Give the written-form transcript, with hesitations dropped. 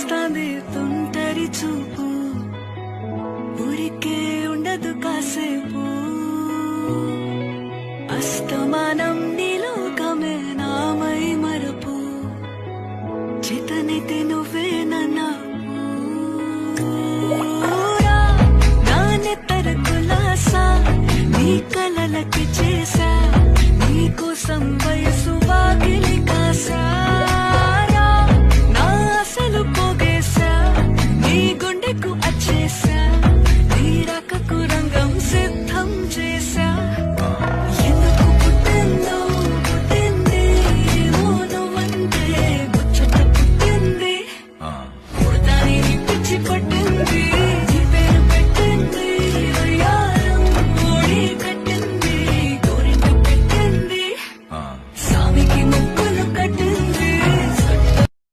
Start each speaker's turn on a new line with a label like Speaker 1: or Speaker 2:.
Speaker 1: చూస్తాంది తుంటరి చూపు, ఊరికే ఉండదు కాసేపు. అస్తమానం నీలోకమే నామై మరపు, చేతనైతే నువ్వే నన్నా నానెత్తర కులాసా, నీ కలలకి చేసా, నీ కోసం వయసు వాకిలి కాసా.